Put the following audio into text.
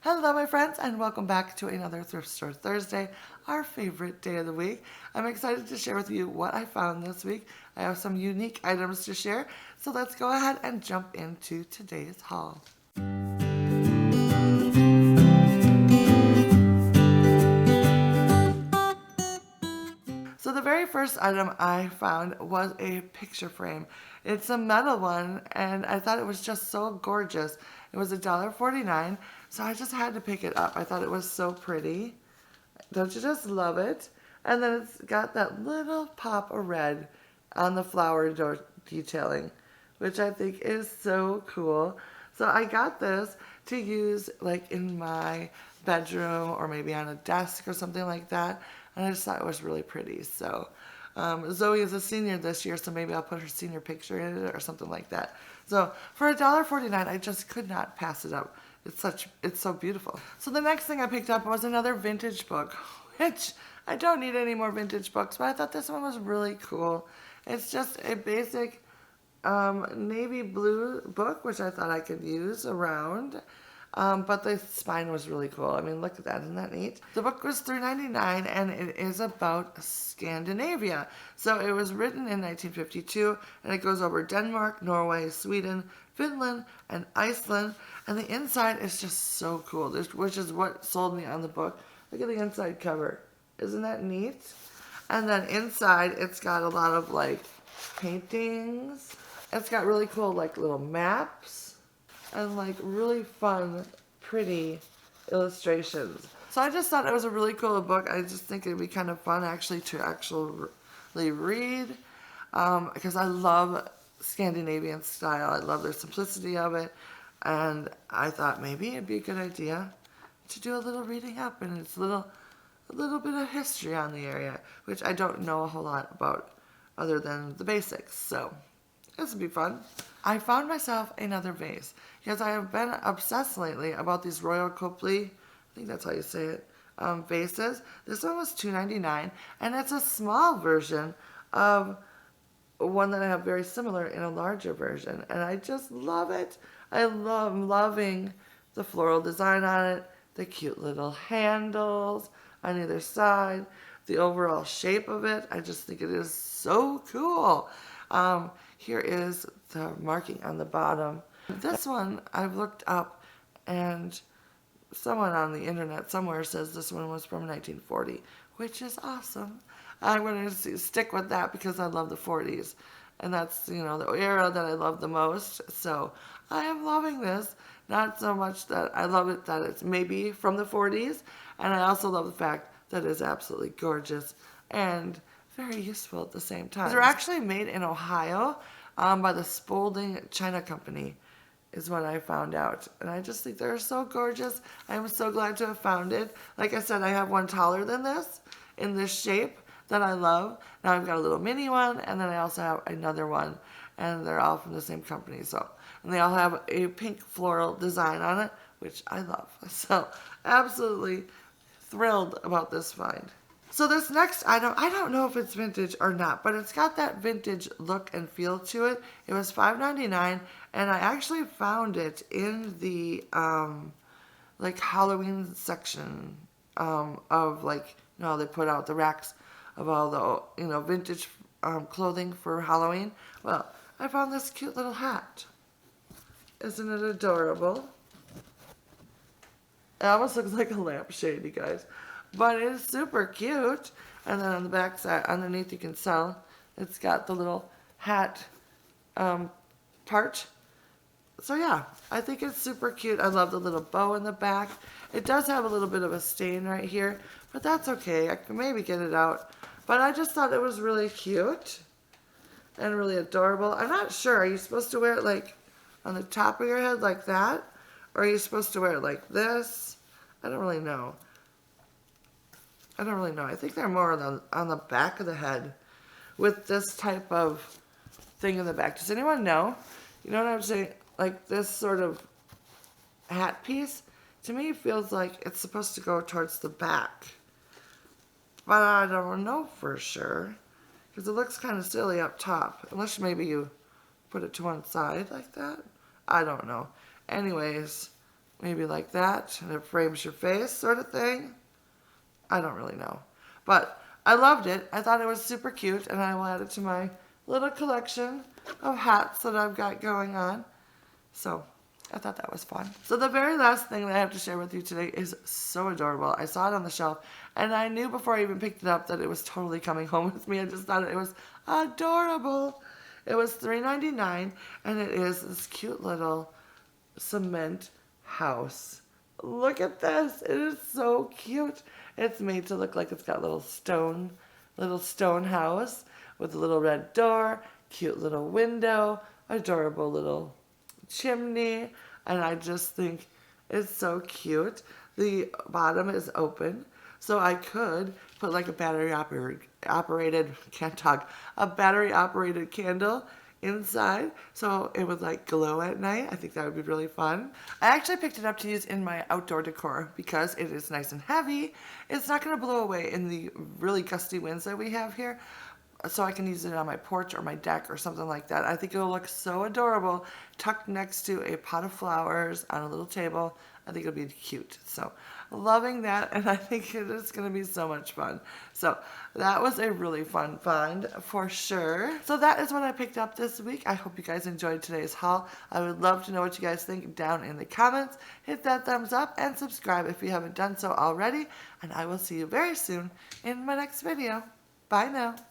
Hello my friends and welcome back to another Thrift Store Thursday, our favorite day of the week. I'm excited to share with you what I found this week. I have some unique items to share, so let's go ahead and jump into today's haul. So the very first item I found was a picture frame. It's a metal one and I thought it was just so gorgeous. It was $1.49, so I just had to pick it up. I thought it was so pretty. Don't you just love it? And then it's got that little pop of red on the flower detailing, which I think is so cool. So I got this to use like in my bedroom or maybe on a desk or something like that. And I just thought it was really pretty. So Zoe is a senior this year, so maybe I'll put her senior picture in it or something like that. So for $1.49, I just could not pass it up. It's so beautiful. So the next thing I picked up was another vintage book, which I don't need any more vintage books, but I thought this one was really cool. It's just a basic navy blue book, which I thought I could use around. But the spine was really cool. I mean, look at that. Isn't that neat? The book was $3.99 and it is about Scandinavia. So it was written in 1952 and it goes over Denmark, Norway, Sweden, Finland, and Iceland. And the inside is just so cool, which is what sold me on the book. Look at the inside cover. Isn't that neat? And then inside, it's got a lot of like paintings. It's got really cool like little maps and like really fun, pretty illustrations. So I just thought it was a really cool book. I just think it'd be kind of fun actually to read because I love Scandinavian style. I love their simplicity of it. And I thought maybe it'd be a good idea to do a little reading up, and it's a little bit of history on the area, which I don't know a whole lot about other than the basics. So this would be fun. I found myself another vase because I have been obsessed lately about these Royal Copley, I think that's how you say it, vases. This one was $2.99 and it's a small version of one that I have very similar in a larger version, and I just love it. I'm loving the floral design on it, the cute little handles on either side, the overall shape of it. I just think it is so cool. Here is the marking on the bottom. This one I've looked up, and someone on the internet somewhere says this one was from 1940, which is awesome. I'm going to stick with that because I love the 40s, and that's, you know, the era that I love the most. So I am loving this. Not so much that I love it that it's maybe from the 40s, and I also love the fact that it's absolutely gorgeous and very useful at the same time. They're actually made in Ohio by the Spalding China Company, is what I found out. And I just think they're so gorgeous. I am so glad to have found it. Like I said, I have one taller than this in this shape that I love. Now I've got a little mini one, and then I also have another one, and they're all from the same company. So, and they all have a pink floral design on it, which I love. So absolutely thrilled about this find. So this next item, I don't know if it's vintage or not, but it's got that vintage look and feel to it. It was $5.99, and I actually found it in the like Halloween section of, like, you know, they put out the racks of all the, you know, vintage clothing for Halloween. Well, I found this cute little hat. Isn't it adorable? It almost looks like a lampshade, you guys. But it is super cute. And then on the back side, underneath, you can tell it's got the little hat part. So yeah, I think it's super cute. I love the little bow in the back. It does have a little bit of a stain right here, but that's okay. I can maybe get it out. But I just thought it was really cute and really adorable. I'm not sure. Are you supposed to wear it like on the top of your head like that? Or are you supposed to wear it like this? I don't really know. I think they're more on the back of the head with this type of thing in the back. Does anyone know? You know what I'm saying? Like this sort of hat piece, to me feels like it's supposed to go towards the back. But I don't know for sure, because it looks kind of silly up top. Unless maybe you put it to one side like that. I don't know. Anyways, maybe like that, and it frames your face sort of thing. I don't really know. But I loved it. I thought it was super cute, and I will add it to my little collection of hats that I've got going on. So I thought that was fun. So the very last thing that I have to share with you today is so adorable. I saw it on the shelf, and I knew before I even picked it up that it was totally coming home with me. I just thought it was adorable. It was $3.99, and it is this cute little cement house. Look at this. It is so cute. It's made to look like it's got little stone house with a little red door, cute little window, adorable little chimney, and I just think it's so cute. The bottom is open, so I could put like a battery operated, can't talk, a battery operated candle inside so it would like glow at night. I think that would be really fun. I actually picked it up to use in my outdoor decor because it is nice and heavy. It's not going to blow away in the really gusty winds that we have here, so I can use it on my porch or my deck or something like that. I think it'll look so adorable tucked next to a pot of flowers on a little table. I think it'll be cute. So loving that, and I think it is going to be so much fun. So that was a really fun find for sure. So that is what I picked up this week. I hope you guys enjoyed today's haul. I would love to know what you guys think down in the comments. Hit that thumbs up and subscribe if you haven't done so already. And I will see you very soon in my next video. Bye now.